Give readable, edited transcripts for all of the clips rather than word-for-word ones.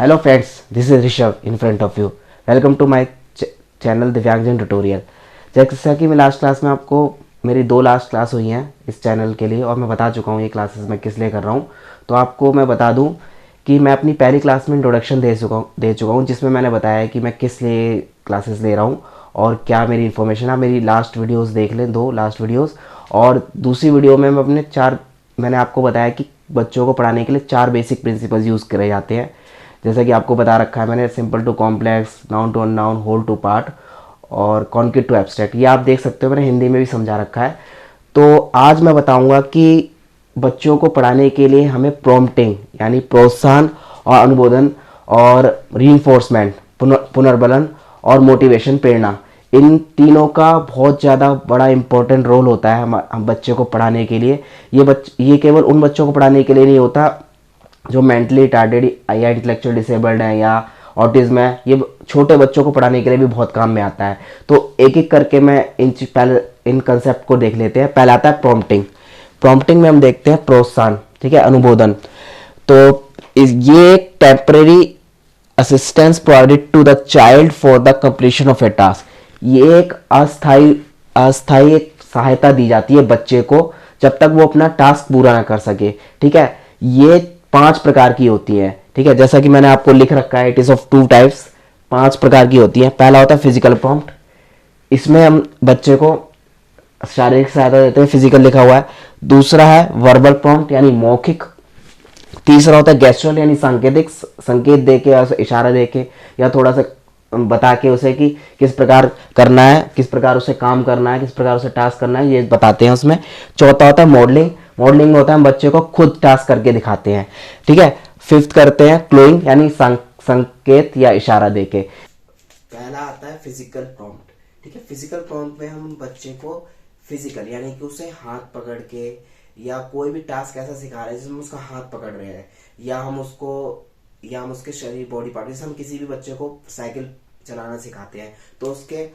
Hello friends, this is Rishabh in front of you. Welcome to my channel Divyangjan tutorial. जैसा कि मैं last class में आपको मेरी 2 लास्ट क्लास हुई हैं इस चैनल के लिए और मैं बता चुका हूँ ये क्लासेस मैं किस लिए कर रहा हूँ। तो आपको मैं बता दूँ कि मैं अपनी पहली क्लास में इंट्रोडक्शन दे चुका हूँ जिसमें मैंने बताया कि मैं किस लिए क्लासेस ले रहा हूँ और क्या मेरी इन्फॉर्मेशन है। मेरी लास्ट वीडियोस देख लें, 2 लास्ट वीडियोस। और दूसरी वीडियो में मैंने आपको बताया कि बच्चों को पढ़ाने के लिए 4 बेसिक प्रिंसिपल्स यूज़ करे जाते हैं। जैसा कि आपको बता रखा है मैंने, simple to complex, noun to unknown, whole to part और कॉन्क्रीट टू एब्स्ट्रैक्ट। ये आप देख सकते हो, मैंने हिंदी में भी समझा रखा है। तो आज मैं बताऊंगा कि बच्चों को पढ़ाने के लिए हमें प्रॉम्प्टिंग यानी प्रोत्साहन और अनुमोदन और रीइंफोर्समेंट पुनर्बलन और मोटिवेशन प्रेरणा, इन तीनों का बहुत ज़्यादा बड़ा इंपॉर्टेंट रोल होता है हम बच्चे को पढ़ाने के लिए। ये केवल उन बच्चों को पढ़ाने के लिए नहीं होता जो मेंटली रिटार्डेड या इंटेलेक्चुअल डिसेबल्ड हैं या ऑटिज्म है। ये छोटे बच्चों को पढ़ाने के लिए भी बहुत काम में आता है। तो एक एक करके मैं पहले इन कंसेप्ट को देख लेते हैं। पहला आता है प्रॉम्प्टिंग। प्रॉम्प्टिंग में हम देखते हैं प्रोत्साहन, ठीक है, अनुमोदन। तो ये एक temporary assistance provided to the child for the completion of a task. ये एक अस्थायी एक सहायता दी जाती है बच्चे को जब तक वो अपना टास्क पूरा ना कर सके, ठीक है। ये 5 प्रकार की होती है, ठीक है, जैसा कि मैंने आपको लिख रखा है। इट इज ऑफ 2 टाइप्स, 5 प्रकार की होती है। पहला होता है फिजिकल प्रॉम्प्ट। इसमें हम बच्चे को शारीरिक सहायता देते हैं, फिजिकल लिखा हुआ है। दूसरा है वर्बल प्रॉम्प्ट यानी मौखिक। तीसरा होता है गेस्चुअल यानी सांकेतिक, संकेत देके या इशारा देके या थोड़ा सा बता के उसे कि किस प्रकार करना है, किस प्रकार उसे काम करना है, किस प्रकार उसे टास्क करना है, ये बताते हैं उसमें। चौथा होता है मॉडलिंग। मॉडलिंग होता है हम बच्चे को खुद टास्क करके दिखाते हैं, ठीक है। फिफ्थ करते हैं क्लोइंग यानी संकेत या इशारा देके। पहला आता है फिजिकल प्रॉम्प्ट, ठीक है। फिजिकल प्रॉम्प्ट में हम बच्चे को फिजिकल यानी कि उसे हाथ पकड़ के या कोई भी टास्क ऐसा सिखा रहे हैं जिसमें उसका हाथ पकड़ रहे हैं या हम उसके शरीर बॉडी पार्ट, जैसे हम किसी भी बच्चे को साइकिल चलाना सिखाते हैं तो उसके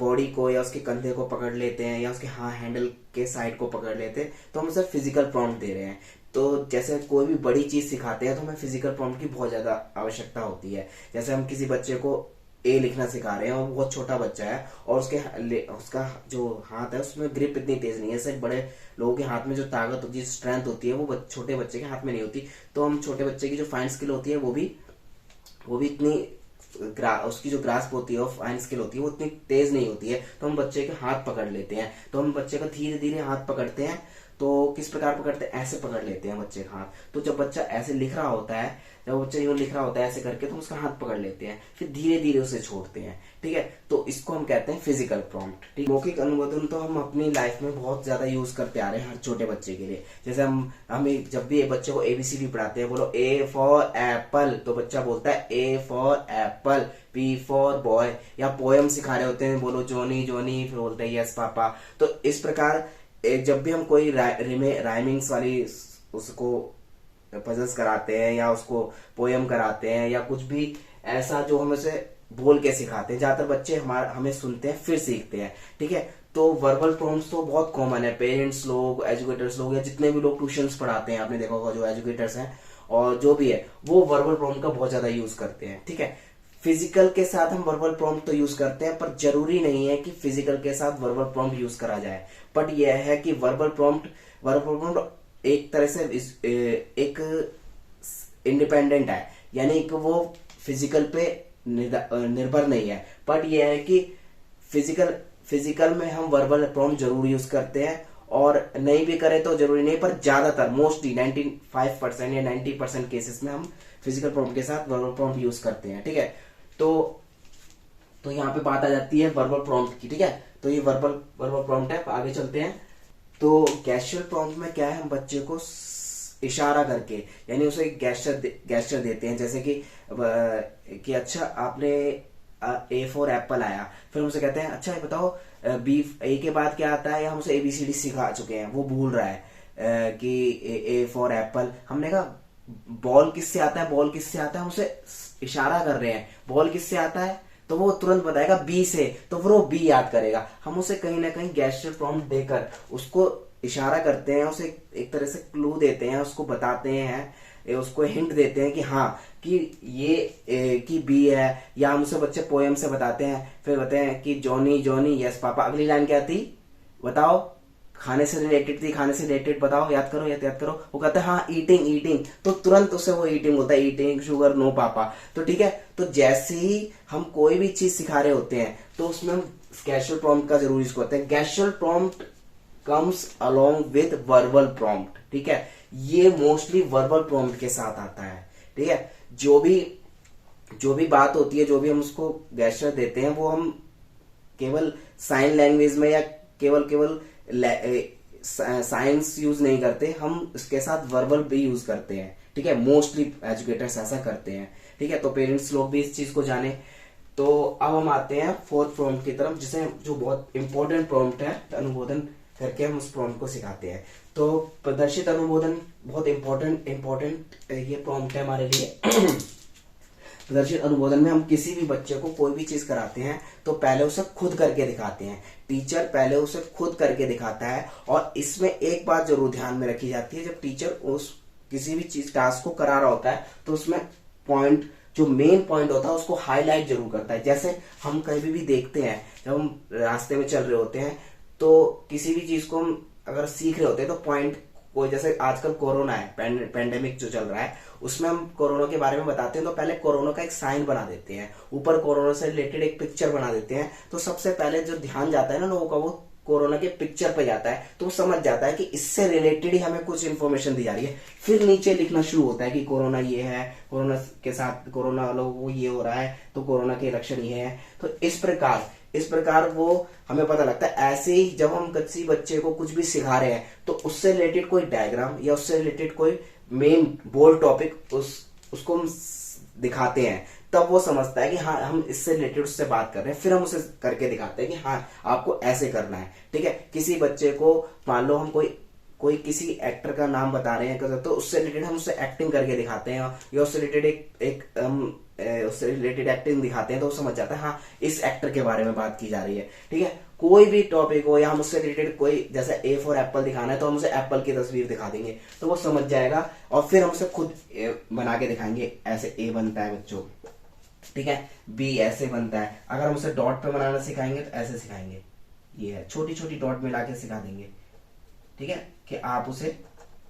बॉडी को या उसके कंधे को पकड़ लेते हैं या उसके हैंडल के साइड को पकड़ लेते हैं, तो हम उसे फिजिकल प्रॉम्प्ट दे रहे हैं। तो जैसे कोई भी बड़ी चीज सिखाते हैं तो हमें फिजिकल प्रॉम्प्ट की बहुत ज्यादा आवश्यकता होती है। जैसे हम किसी बच्चे को ए लिखना सिखा रहे हैं और बहुत छोटा बच्चा है और उसका जो हाथ है उसमें ग्रिप इतनी तेज नहीं है। सिर्फ बड़े लोगों के हाथ में जो ताकत होती है, स्ट्रेंथ होती है, वो छोटे बच्चे के हाथ में नहीं होती। तो हम छोटे बच्चे की जो फाइन स्किल होती है वो भी इतनी उसकी जो ग्रास्प होती है और फाइन स्किल होती है वो इतनी तेज नहीं होती है। तो हम बच्चे के हाथ पकड़ लेते हैं। तो हम बच्चे का धीरे धीरे हाथ पकड़ते हैं। तो किस प्रकार पकड़ते हैं? ऐसे पकड़ लेते हैं बच्चे का हाथ। तो जब बच्चा ऐसे लिख रहा होता है, जब बच्चा यूं लिख रहा होता है ऐसे करके, तो उसका हाथ पकड़ लेते हैं, फिर धीरे धीरे उसे छोड़ते हैं, ठीक है। तो इसको हम कहते हैं फिजिकल प्रॉम्प्ट, ठीक। मौखिक अनुमोदन तो हम अपनी लाइफ में बहुत ज्यादा यूज करते आ रहे हैं हर छोटे बच्चे के लिए। जैसे हमें जब भी बच्चे को एबीसीडी पढ़ाते हैं, बोलो ए फॉर एप्पल, तो बच्चा बोलता है A for apple. B for boy. या पोयम सिखा रहे होते हैं, बोलो जोनी जोनी, फिर बोलते हैं यस पापा। तो इस प्रकार जब भी हम कोई राइमिंग्स वाली उसको पजल्स कराते हैं या उसको पोयम कराते हैं या कुछ भी ऐसा जो हम उसे बोल के सिखाते हैं, ज्यादातर बच्चे हमें सुनते हैं फिर सीखते हैं, ठीक है। तो वर्बल प्रॉम्प्ट्स तो बहुत कॉमन है। पेरेंट्स लोग, एजुकेटर्स लोग या जितने भी लोग ट्यूशंस पढ़ाते हैं, आपने देखा होगा जो एजुकेटर्स हैं और जो भी है वो वर्बल प्रॉम्प्ट का बहुत ज्यादा यूज करते हैं, ठीक है। फिजिकल के साथ हम वर्बल प्रॉम्प्ट तो यूज करते हैं, पर जरूरी नहीं है कि फिजिकल के साथ वर्बल प्रॉम्प्ट यूज करा जाए। बट यह है कि वर्बल प्रॉम्प्ट एक तरह से एक इंडिपेंडेंट है, यानी कि वो फिजिकल पे निर्भर नहीं है। बट यह है कि फिजिकल में हम वर्बल प्रॉम्प्ट जरूर यूज करते हैं और नहीं भी करें तो जरूरी नहीं, पर ज्यादातर मोस्टली 95% या 90% केसेस में हम फिजिकल प्रॉम्प्ट के साथ वर्बल प्रॉम्प्ट यूज करते हैं, ठीक है। तो यहाँ पे बात आ जाती है वर्बल प्रॉम्प्ट की, ठीक है। तो ये वर्बल प्रॉम्प्ट है। आगे चलते हैं। तो गेस्चर प्रॉम्प्ट में क्या है, हम बच्चे को इशारा करके यानी उसे गेस्चर देते हैं। जैसे कि अच्छा आपने ए फॉर एप्पल आया, फिर हम उसे कहते हैं अच्छा ये बताओ बी ए के बाद क्या आता है, या हम उसे एबीसीडी सिखा चुके हैं, वो भूल रहा है कि ए फॉर एप्पल। हमने कहा बॉल किससे आता है, बॉल किससे आता है, हम उसे इशारा कर रहे हैं बॉल किससे आता है, तो वो तुरंत बताएगा बी से, तो फिर वो बी याद करेगा। हम उसे कहीं ना कहीं गेस्चर प्रॉम्प्ट देकर उसको इशारा करते हैं, उसे एक तरह से क्लू देते हैं, उसको बताते हैं उसको हिंट देते हैं कि हाँ कि ये कि बी है, या हम उसे बच्चे पोएम से बताते हैं, फिर बताते हैं कि जॉनी जॉनी यस पापा, अगली लाइन क्या थी बताओ, खाने से रिलेटेड थी, खाने से रिलेटेड बताओ, याद करो याद करो, वो कहता है हाँ ईटिंग ईटिंग, तो तुरंत उसे वो ईटिंग होता है, ईटिंग शुगर नो पापा। तो ठीक है, तो जैसे ही हम कोई भी चीज सिखा रहे होते हैं तो उसमें हम गेस्चुरल प्रॉम्प्ट का जरूर यूज करते हैं। गेस्चुरल prompt comes along with verbal prompt, ठीक है, ये मोस्टली वर्बल प्रॉम्प्ट के साथ आता है, ठीक है। जो भी बात होती है, जो भी हम उसको गेस्चर देते हैं, वो हम केवल साइन लैंग्वेज में या केवल साइंस यूज नहीं करते, हम इसके साथ वर्बल भी यूज करते हैं, ठीक है, मोस्टली एजुकेटर्स ऐसा करते हैं, ठीक है। तो पेरेंट्स लोग भी इस चीज को जाने। तो अब हम आते हैं फोर्थ प्रॉम्प्ट की तरफ, जिसे जो बहुत इंपॉर्टेंट प्रॉम्प्ट है, अनुमोदन करके हम उस प्रॉम्प्ट को सिखाते हैं। तो प्रदर्शित अनुमोदन बहुत इंपॉर्टेंट ये प्रॉम्प्ट है हमारे लिए। प्रदर्शित अनुमोदन में हम किसी भी बच्चे को कोई भी चीज कराते हैं तो पहले उसे खुद करके दिखाते हैं, टीचर पहले उसे खुद करके दिखाता है। और इसमें एक बात जरूर ध्यान में रखी जाती है, जब टीचर उस किसी भी चीज टास्क को करा रहा होता है तो उसमें पॉइंट, जो मेन पॉइंट होता है उसको हाईलाइट जरूर करता है। जैसे हम कहीं भी देखते हैं, जब हम रास्ते में चल रहे होते हैं तो किसी भी चीज को हम अगर सीख रहे होते हैं तो पॉइंट कोई, जैसे आजकल कोरोना है, पेंडेमिक जो चल रहा है, उसमें हम कोरोना के बारे में बताते हैं तो पहले कोरोना का एक साइन बना देते हैं, ऊपर कोरोना से रिलेटेड एक पिक्चर बना देते हैं। तो सबसे पहले जो ध्यान जाता है ना लोगों का, वो कोरोना के पिक्चर पे जाता है, तो वो समझ जाता है कि इससे रिलेटेड ही हमें कुछ इन्फॉर्मेशन दी जा रही है। फिर नीचे लिखना शुरू होता है कि कोरोना ये है, कोरोना के साथ कोरोना लोगों को ये हो रहा है, तो कोरोना के लक्षण ये है। तो इस प्रकार वो हमें पता लगता है। ऐसे ही जब हम किसी बच्चे को कुछ भी सिखा रहे हैं तो उससे रिलेटेड कोई डायग्राम या उससे रिलेटेड कोई मेन बोल्ड टॉपिक उसको हम दिखाते हैं, तब वो समझता है कि हाँ हम इससे रिलेटेड उससे बात कर रहे हैं। फिर हम उसे करके दिखाते हैं कि हाँ आपको ऐसे करना है, ठीक है। किसी बच्चे को मान लो हम कोई किसी एक्टर का नाम बता रहे हैं तो उससे रिलेटेड हम उससे एक्टिंग करके दिखाते हैं, या उससे रिलेटेड उससे रिलेटेड एक्टिंग दिखाते हैं, तो वो समझ जाता है हाँ इस एक्टर के बारे में बात की जा रही है, ठीक है। कोई भी टॉपिक हो, या हम उससे रिलेटेड कोई, जैसे ए फॉर एप्पल दिखाना है तो हम उसे एप्पल की तस्वीर दिखा देंगे तो वो समझ जाएगा। और फिर हम उसे खुद बना के दिखाएंगे, ऐसे ए बनता है बच्चों, ठीक है, बी ऐसे बनता है। अगर हम उसे डॉट पे बनाना सिखाएंगे तो ऐसे सिखाएंगे, ये है, छोटी छोटी डॉट मिला के सिखा देंगे, ठीक है, कि आप उसे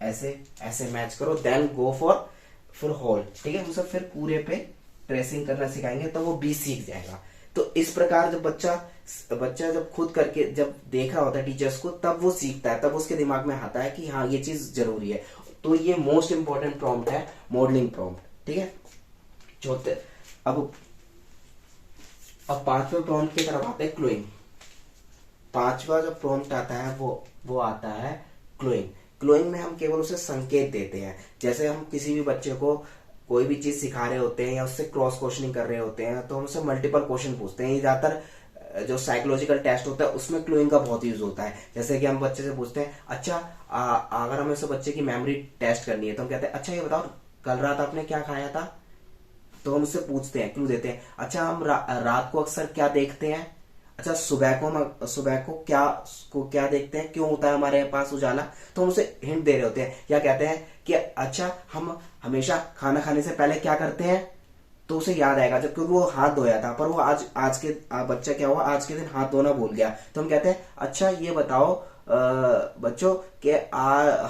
ऐसे ऐसे मैच करो, देन गो फॉर होल, ठीक है। हम उसे फिर पूरे पे ट्रेसिंग करना सिखाएंगे तो वो बी सीख जाएगा। तो इस प्रकार जब बच्चा जब खुद करके जब देख रहा होता है टीचर्स को, तब वो सीखता है, तब उसके दिमाग में आता है कि हाँ ये चीज जरूरी है। तो ये मोस्ट इंपॉर्टेंट प्रॉम्प्ट है, मॉडलिंग प्रॉम्प्ट, ठीक है। चौथे अब पांचवें प्रॉम्प्ट की तरफ आते हैं, क्लूइंग। पांचवा जो प्रॉम्प्ट आता है वो आता है क्लूइंग। क्लूइंग में हम केवल उसे संकेत देते हैं। जैसे हम किसी भी बच्चे को कोई भी चीज सिखा रहे होते हैं या उससे क्रॉस क्वेश्चनिंग कर रहे होते हैं, तो हम उससे मल्टीपल क्वेश्चन पूछते हैं। ज्यादातर जो साइकोलॉजिकल टेस्ट होता है उसमें क्लूइंग का बहुत यूज होता है। जैसे कि हम बच्चे से पूछते हैं, अच्छा अगर हमें उसे बच्चे की मेमोरी टेस्ट करनी है तो हम कहते हैं अच्छा ये बताओ कल रात आपने क्या खाया था। तो हम उससे पूछते हैं, क्लू देते हैं, अच्छा हम रात को अक्सर क्या देखते हैं, अच्छा सुबह को क्या देखते हैं, क्यों होता है हमारे पास उजाला। तो हम उसे हिंट दे रहे होते हैं। या कहते हैं कि अच्छा हम हमेशा खाना खाने से पहले क्या करते हैं, तो उसे याद आएगा जब, क्योंकि वो हाथ धोया था, पर वो आज के बच्चा क्या हुआ, आज के दिन हाथ धोना भूल गया। तो हम कहते हैं अच्छा ये बताओ बच्चों कि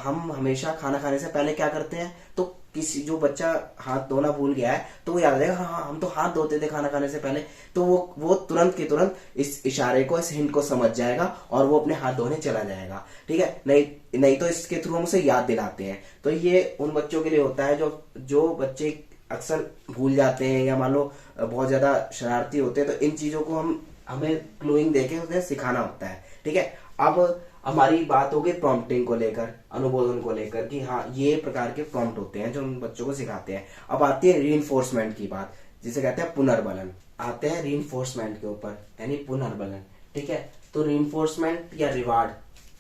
हम हमेशा खाना खाने से पहले क्या करते हैं। तो किसी जो बच्चा हाथ धोना भूल गया है तो वो याद आ जाएगा, हाँ हम तो हाथ धोते थे खाना खाने से पहले। तो वो तुरंत के तुरंत इस इशारे को, इस हिंट को समझ जाएगा और वो अपने हाथ धोने चला जाएगा, ठीक है। नहीं तो इसके थ्रू हम उसे याद दिलाते हैं। तो ये उन बच्चों के लिए होता है जो बच्चे अक्सर भूल जाते हैं या मान लो बहुत ज्यादा शरारती होते हैं। तो इन चीजों को हमें क्लूइंग देके उन्हें सिखाना होता है, ठीक है। अब हमारी बात हो गई प्रॉम्प्टिंग को लेकर, अनुबोधन को लेकर, कि हाँ ये प्रकार के प्रॉम्प्ट होते हैं जो हम बच्चों को सिखाते हैं। अब आती है रीइंफोर्समेंट की बात, जिसे कहते हैं पुनर्बलन। आते हैं रीइंफोर्समेंट के ऊपर, यानी पुनर्बलन, ठीक है। तो रीइंफोर्समेंट या रिवार्ड,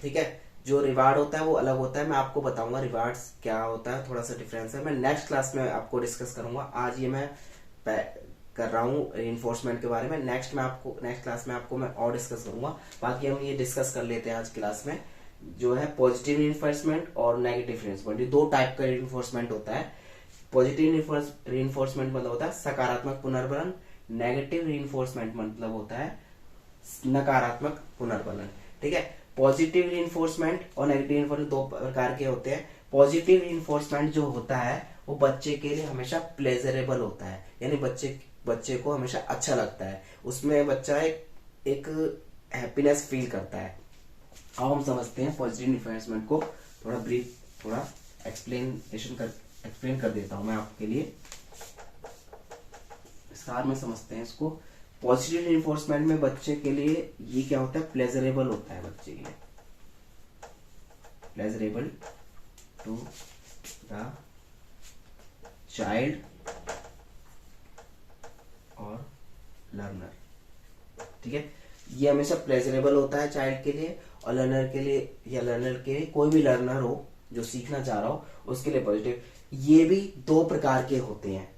ठीक है, जो रिवार्ड होता है वो अलग होता है। मैं आपको बताऊंगा रिवार्ड्स क्या होता है, थोड़ा सा डिफरेंस है। मैं नेक्स्ट क्लास में आपको डिस्कस करूंगा। आज ये मैं कर रहा हूँ रीइंफोर्समेंट के बारे में। नेक्स्ट क्लास में आपको मैं और डिस्कस करूंगा। बाकी हम ये डिस्कस कर लेते हैं आज क्लास में, जो है पॉजिटिव रीइंफोर्समेंट और नेगेटिव रीइंफोर्समेंट। ये दो टाइप का रीइंफोर्समेंट होता है, पॉजिटिव रीइंफोर्समेंट मतलब होता है सकारात्मक पुनर्बलन, नेगेटिव रीइंफोर्समेंट मतलब होता है नकारात्मक पुनर्बलन। ठीक है, पॉजिटिव रीइंफोर्समेंट और नेगेटिव रीइंफोर्समेंट दो प्रकार के होते हैं। पॉजिटिव रीइंफोर्समेंट जो होता है वो बच्चे के लिए हमेशा प्लेजरेबल होता है, यानी बच्चे को हमेशा अच्छा लगता है, उसमें बच्चा एक हैप्पीनेस फील करता है। अब हम समझते हैं पॉजिटिव रीइंफोर्समेंट को, थोड़ा एक्सप्लेन कर देता हूं मैं आपके लिए, विस्तार में समझते हैं इसको। पॉजिटिव रीइंफोर्समेंट में बच्चे के लिए ये क्या होता है, प्लेजरेबल होता है बच्चे के लिए, प्लेजरेबल टू द चाइल्ड और लर्नर। ठीक है, ये हमेशा प्लेजरेबल होता है चाइल्ड के लिए और लर्नर के लिए, या लर्नर के लिए, कोई भी लर्नर हो जो सीखना चाह रहा हो उसके लिए पॉजिटिव। ये भी दो प्रकार के होते हैं,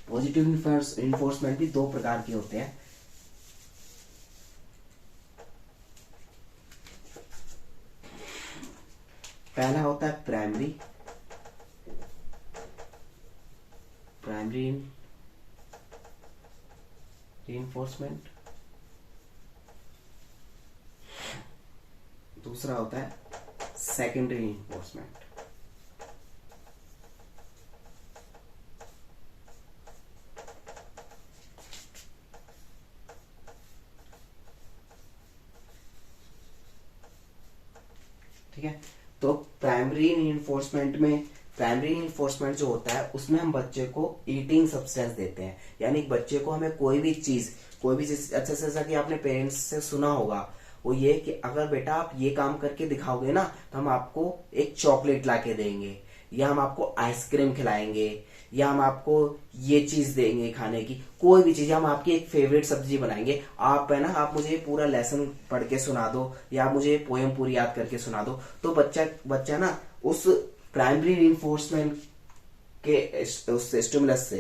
पॉजिटिव रीइंफोर्समेंट भी दो प्रकार के होते हैं। पहला होता है प्राइमरी रीइंफोर्समेंट, दूसरा होता है सेकेंडरी रीइंफोर्समेंट। ठीक है, तो प्राइमरी रीइंफोर्समेंट जो होता है उसमें हम बच्चे को ईटिंग सब्सटेंस देते हैं, यानी बच्चे को हमें कोई भी चीज अच्छा से, जैसा कि आपने पेरेंट्स से सुना होगा, वो ये कि अगर बेटा आप ये काम करके दिखाओगे ना तो हम आपको एक चॉकलेट ला के देंगे, या हम आपको आइसक्रीम खिलाएंगे, या हम आपको ये चीज देंगे खाने की, कोई भी चीज, हम आपकी एक फेवरेट सब्जी बनाएंगे, आप है ना, आप मुझे पूरा लेसन पढ़ के सुना दो, या आप मुझे पोएम पूरी याद करके सुना दो। तो बच्चा ना उस प्राइमरी रीइंफोर्समेंट के उस स्टिमुलस से,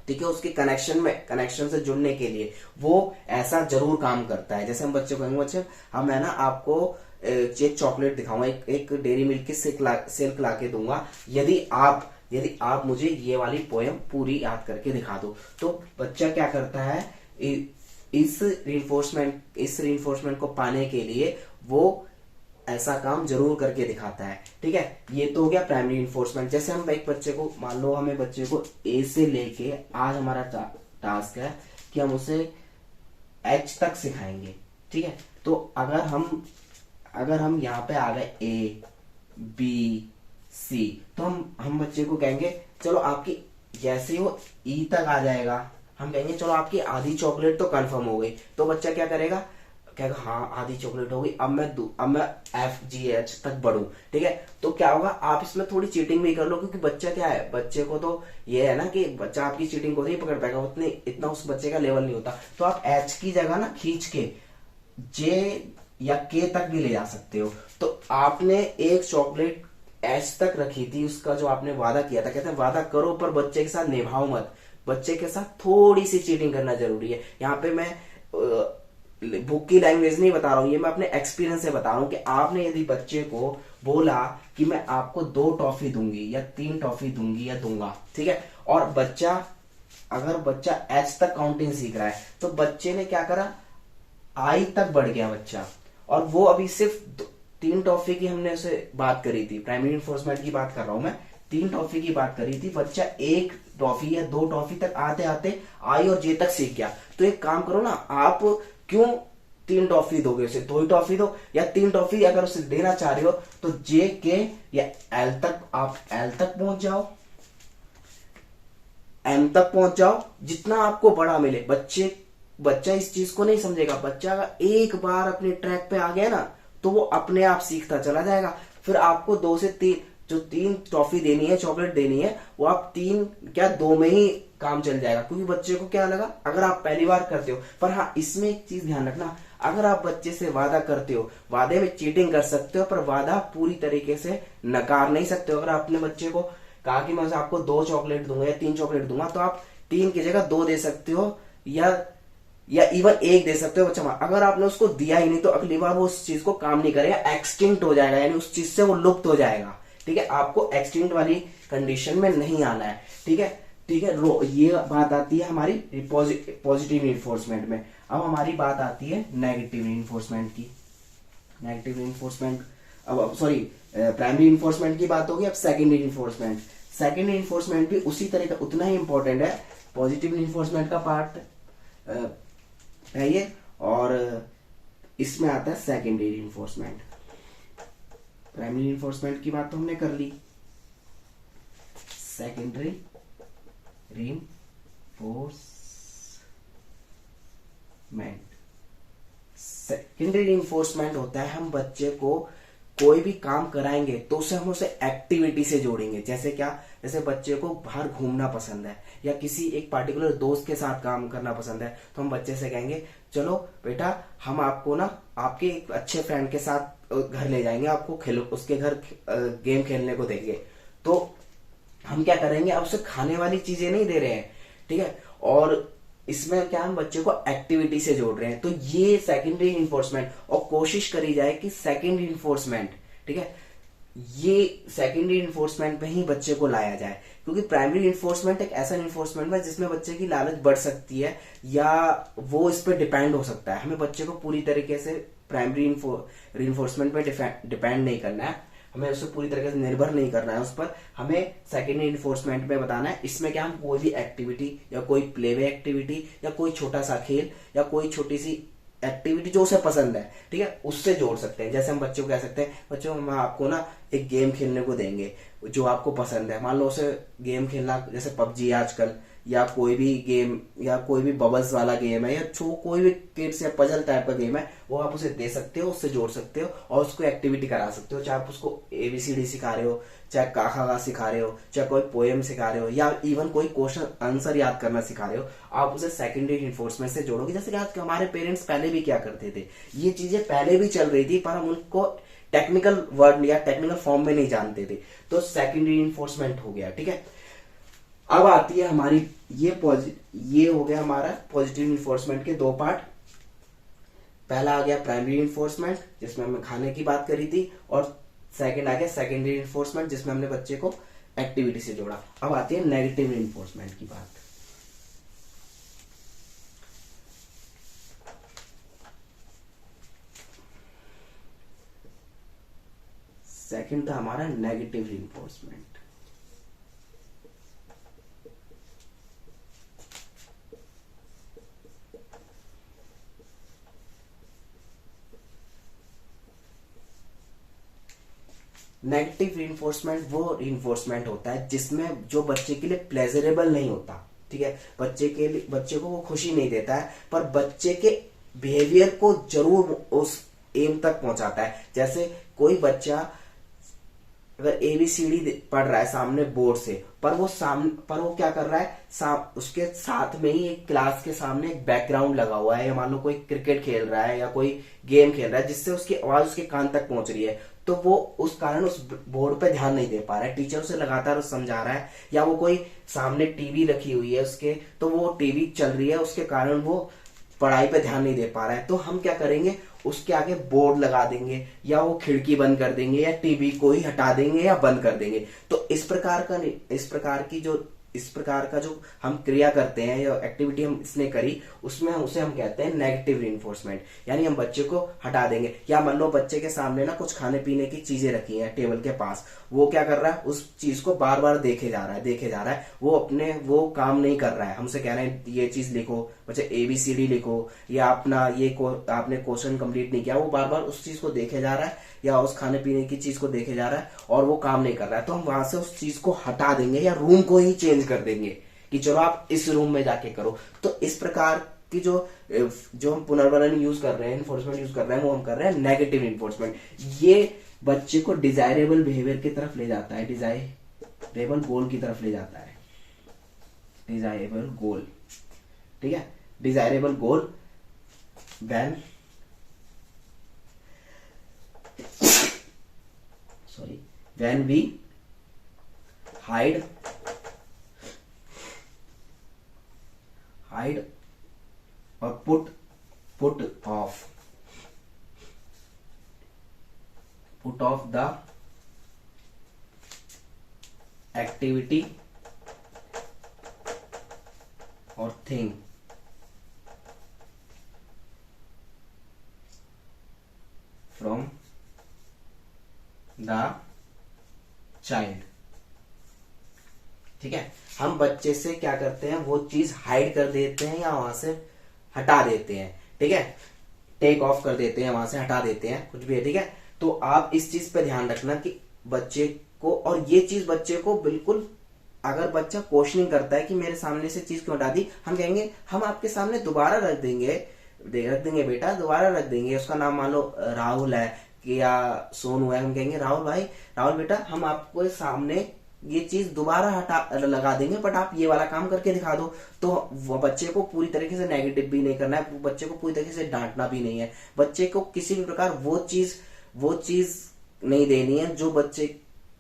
ठीक है, उसके कनेक्शन से जुड़ने के लिए वो ऐसा जरूर काम करता है। जैसे हम बच्चे को कहेंगे, बच्चे हम है ना आपको एक चॉकलेट दिखाऊंगा, एक डेयरी मिल्क की सिल्क ला के दूंगा, यदि आप मुझे ये वाली पोएम पूरी याद करके दिखा दो। तो बच्चा क्या करता है, इस रीइंफोर्समेंट को पाने के लिए वो ऐसा काम जरूर करके दिखाता है। ठीक है, ये तो हो गया प्राइमरी रीइंफोर्समेंट। जैसे हम एक बच्चे को, मान लो हमें बच्चे को ए से लेके, आज हमारा टास्क है कि हम उसे एच तक सिखाएंगे। ठीक है, तो अगर हम यहाँ पे आ गए ए बी सी, तो हम बच्चे को कहेंगे चलो आपकी, जैसे ही वो ई तक आ जाएगा हम कहेंगे चलो आपकी आधी चॉकलेट तो कंफर्म हो गई। तो बच्चा क्या करेगा, कहेगा हाँ आधी चॉकलेट हो गई, अब मैं एफ जी एच तक बढ़ू। ठीक है, तो क्या होगा, आप इसमें थोड़ी चीटिंग भी कर लो, क्योंकि बच्चा क्या है, बच्चे को तो ये है ना कि बच्चा आपकी चीटिंग को नहीं पकड़ पाएगा, इतना उस बच्चे का लेवल नहीं होता। तो आप एच की जगह ना खींच के जे या के तक भी ले जा सकते हो। तो आपने एक चॉकलेट एच तक रखी थी, उसका जो आपने वादा किया था, कहते हैं वादा करो पर बच्चे के साथ निभाओ मत, बच्चे के साथ थोड़ी सी चीटिंग करना जरूरी है। यहाँ पे मैं बुक की लैंग्वेज नहीं बता रहा हूं, ये मैं अपने एक्सपीरियंस से बता रहा हूं कि आपने यदि बच्चे को बोला कि मैं आपको 2 टॉफी दूंगी या 3 टॉफी दूंगी या दूंगा, ठीक है, और अगर बच्चा एच तक काउंटिंग सीख रहा है, तो बच्चे ने क्या करा, आई तक बढ़ गया बच्चा, और वो अभी सिर्फ 3 टॉफी की हमने उसे बात करी थी, प्राइमरी इन्फोर्समेंट की बात कर रहा हूं मैं, 3 टॉफी की बात करी थी, बच्चा 1 टॉफी या 2 टॉफी तक आते आते आई और जे तक सीख गया। तो एक काम करो ना, आप क्यों 3 टॉफी दोगे उसे, 2 ही टॉफी दो, या 3 टॉफी अगर उसे देना चाह रहे हो तो जे के या एल तक, आप एल तक पहुंच जाओ, एम तक पहुंच जाओ, जितना आपको बड़ा मिले। बच्चा इस चीज को नहीं समझेगा, बच्चा एक बार अपने ट्रैक पे आ गया ना तो वो अपने आप सीखता चला जाएगा। फिर आपको 2 से 3 जो 3 टॉफी देनी है, चॉकलेट देनी है, वो आप 2 में ही काम चल जाएगा, क्योंकि बच्चे को क्या लगा, अगर आप पहली बार करते हो। पर हाँ, इसमें एक चीज ध्यान रखना, अगर आप बच्चे से वादा करते हो, वादे में चीटिंग कर सकते हो, पर वादा पूरी तरीके से नकार नहीं सकते हो। अगर आपने बच्चे को कहा कि मैं आपको 2 चॉकलेट दूंगा या 3 चॉकलेट दूंगा, तो आप 3 की जगह 2 दे सकते हो, या इवन 1 दे सकते हो। बच्चा अगर आपने उसको दिया ही नहीं तो अगली बार वो उस चीज को काम नहीं करेगा, एक्सटिंक्ट हो जाएगा, यानी उस चीज से वो लुप्त हो जाएगा। ठीक है, आपको एक्सटिंक्ट वाली कंडीशन में नहीं आना है। ठीक है, ठीक है, ये बात आती है हमारी पॉजिटिव रीइंफोर्समेंट में। अब हमारी बात आती है नेगेटिव रीइंफोर्समेंट की। नेगेटिव रीइंफोर्समेंट, अब सॉरी, प्राइमरी रीइंफोर्समेंट की बात होगी। अब सेकेंडरी रीइंफोर्समेंट। सेकेंडरी रीइंफोर्समेंट भी उसी तरह का उतना ही इंपॉर्टेंट है, पॉजिटिव रीइंफोर्समेंट का पार्ट है ये, और इसमें आता है सेकेंडरी रीइंफोर्समेंट। प्राइमरी रीइंफोर्समेंट की बात तो हमने कर ली, सेकेंडरी रीइंफोर्समेंट। सेकेंडरी रीइंफोर्समेंट होता है हम बच्चे को कोई भी काम कराएंगे तो उसे हम उसे एक्टिविटी से जोड़ेंगे। जैसे क्या, जैसे बच्चे को बाहर घूमना पसंद है या किसी एक पार्टिकुलर दोस्त के साथ काम करना पसंद है, तो हम बच्चे से कहेंगे चलो बेटा हम आपको ना आपके एक अच्छे फ्रेंड के साथ घर ले जाएंगे, आपको खेलो उसके घर गेम खेलने को देंगे। तो हम क्या करेंगे, अब उसे खाने वाली चीजें नहीं दे रहे हैं, ठीक है, और इसमें क्या हम बच्चे को एक्टिविटी से जोड़ रहे हैं। तो ये सेकेंडरी इन्फोर्समेंट, और कोशिश करी जाए कि सेकेंडरी इन्फोर्समेंट, ठीक है, ये सेकेंडरी इन्फोर्समेंट में ही बच्चे को लाया जाए, क्योंकि प्राइमरी इन्फोर्समेंट एक ऐसा इन्फोर्समेंट है जिसमें बच्चे की लालच बढ़ सकती है या वो इस पर डिपेंड हो सकता है। हमें बच्चे को पूरी तरीके से प्राइमरी इन्फोर्समेंट पे डिपेंड नहीं करना है, हमें उससे पूरी तरीके से निर्भर नहीं करना है उस पर। हमें सेकेंडरी इन्फोर्समेंट में बताना है, इसमें क्या हम कोई भी एक्टिविटी या कोई प्लेवे एक्टिविटी या कोई छोटा सा खेल या कोई छोटी सी एक्टिविटी जो उसे पसंद है, ठीक है, उससे जोड़ सकते हैं। जैसे हम बच्चों को कह सकते हैं बच्चों हम आपको ना एक गेम खेलने को देंगे जो आपको पसंद है। मान लो उसे गेम खेलना जैसे पबजी आजकल, या कोई भी गेम, या कोई भी बबल्स वाला गेम है, या कोई भी किड्स या पजल टाइप का गेम है, वो आप उसे दे सकते हो, उससे जोड़ सकते हो और उसको एक्टिविटी करा सकते हो। चाहे आप उसको ABCD सिखा रहे हो, चाहे का खा गा सिखा रहे हो, चाहे कोई पोएम सिखा रहे हो, या इवन कोई क्वेश्चन आंसर याद करना सिखा रहे हो, आप उसे सेकेंडरी इन्फोर्समेंट से जोड़ोगे। जैसे कि आज हमारे पेरेंट्स पहले भी क्या करते थे, ये चीजें पहले भी चल रही थी पर हम उनको टेक्निकल वर्ड या टेक्निकल फॉर्म में नहीं जानते थे, तो सेकेंडरी इन्फोर्समेंट हो गया। ठीक है, अब आती है हमारी ये हो गया हमारा पॉजिटिव इन्फोर्समेंट के दो पार्ट। पहला आ गया प्राइमरी इन्फोर्समेंट जिसमें हमने खाने की बात करी थी, और सेकंड आ गया सेकेंडरी इन्फोर्समेंट जिसमें हमने बच्चे को एक्टिविटी से जोड़ा। अब आती है नेगेटिव इन्फोर्समेंट की बात। सेकंड था हमारा नेगेटिव इन्फोर्समेंट। नेगेटिव रीइंफोर्समेंट वो रीइंफोर्समेंट होता है जिसमें जो बच्चे के लिए प्लेजरेबल नहीं होता, ठीक है, बच्चे को वो खुशी नहीं देता है, पर बच्चे के बिहेवियर को जरूर उस एम तक पहुंचाता है। जैसे कोई बच्चा अगर ABCD पढ़ रहा है सामने बोर्ड से, पर वो क्या कर रहा है, उसके साथ में ही एक क्लास के सामने एक बैकग्राउंड लगा हुआ है, या मान लो कोई क्रिकेट खेल रहा है या कोई गेम खेल रहा है जिससे उसकी आवाज उसके कान तक पहुंच रही है, तो वो उस कारण उस बोर्ड पे ध्यान नहीं दे पा रहा है। टीचर उसे लगातार समझा रहा है, या वो कोई सामने टीवी रखी हुई है उसके, तो वो टीवी चल रही है उसके कारण वो पढ़ाई पे ध्यान नहीं दे पा रहा है। तो हम क्या करेंगे, उसके आगे बोर्ड लगा देंगे, या वो खिड़की बंद कर देंगे, या टीवी को ही हटा देंगे या बंद कर देंगे। तो इस प्रकार का जो हम क्रिया करते हैं या एक्टिविटी हम इसने करी, उसमें उसे हम कहते हैं नेगेटिव रीइंफोर्समेंट, यानी हम बच्चे को हटा देंगे। या मान लो बच्चे के सामने ना कुछ खाने पीने की चीजें रखी हैं टेबल के पास, वो क्या कर रहा है, उस चीज को बार बार देखे जा रहा है, वो काम नहीं कर रहा है। हमसे कह रहे हैं ये चीज लिखो, बच्चे ABCD लिखो, या आपने क्वेश्चन कंप्लीट नहीं किया, वो बार बार उस चीज को देखे जा रहा है या उस खाने पीने की चीज को देखे जा रहा है और वो काम नहीं कर रहा है। तो हम वहां से उस चीज को हटा देंगे या रूम को ही चेंज कर देंगे कि चलो आप इस रूम में जाके करो। तो इस प्रकार की जो हम पुनर्वलन यूज कर रहे हैं, इन्फोर्समेंट यूज कर रहे हैं, वो हम कर रहे हैं नेगेटिव इन्फोर्समेंट। ये बच्चे को डिजायरेबल बिहेवियर की तरफ ले जाता है, डिजायरेबल गोल की तरफ ले जाता है, डिजायरेबल गोल, ठीक है, desirable goal when we hide or put off the activity और थिंग फ्रॉम द चाइल्ड। ठीक है, हम बच्चे से क्या करते हैं, वो चीज हाइड कर देते हैं या वहां से हटा देते हैं। ठीक है, टेक ऑफ कर देते हैं, वहां से हटा देते हैं, कुछ भी है। ठीक है, तो आप इस चीज पे ध्यान रखना कि बच्चे को, और ये चीज बच्चे को बिल्कुल, अगर बच्चा क्वेश्चनिंग करता है कि मेरे सामने से चीज क्यों हटा दी, हम कहेंगे हम आपके सामने दोबारा रख देंगे बेटा, दोबारा रख देंगे। उसका नाम मान लो राहुल है कि या सोनू है, हम कहेंगे राहुल भाई, राहुल बेटा, हम आपको सामने ये चीज दोबारा हटा लगा देंगे, बट आप ये वाला काम करके दिखा दो। तो वो बच्चे को पूरी तरीके से नेगेटिव भी नहीं करना है, बच्चे को पूरी तरीके से डांटना भी नहीं है, बच्चे को किसी भी प्रकार वो चीज नहीं देनी है जो बच्चे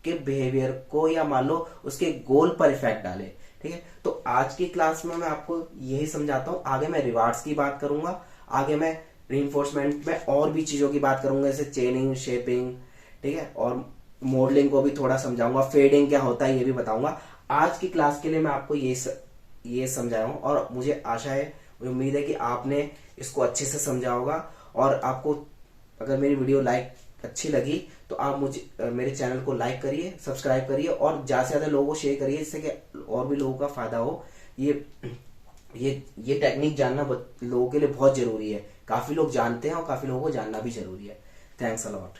के बिहेवियर को या मान लो उसके गोल पर इफेक्ट डाले। ठीक है, तो आज की क्लास में मैं आपको यही समझाता हूँ। आगे मैं रिवार्ड्स की बात करूंगा, आगे मैं रीइंफोर्समेंट में और भी चीजों की बात करूंगा, जैसे चेनिंग, शेपिंग, ठीक है, और मॉडलिंग को भी थोड़ा समझाऊंगा, फेडिंग क्या होता है ये भी बताऊंगा। आज की क्लास के लिए मैं आपको ये समझाया हूं, और मुझे आशा है, मुझे उम्मीद है कि आपने इसको अच्छे से समझा होगा। और आपको अगर मेरी वीडियो अच्छी लगी तो आप मेरे चैनल को लाइक करिए, सब्सक्राइब करिए, और ज्यादा से ज्यादा लोगों को शेयर करिए, जिससे कि और भी लोगों का फायदा हो। ये टेक्निक जानना लोगों के लिए बहुत जरूरी है। काफी लोग जानते हैं और काफी लोगों को जानना भी जरूरी है। Thanks a lot.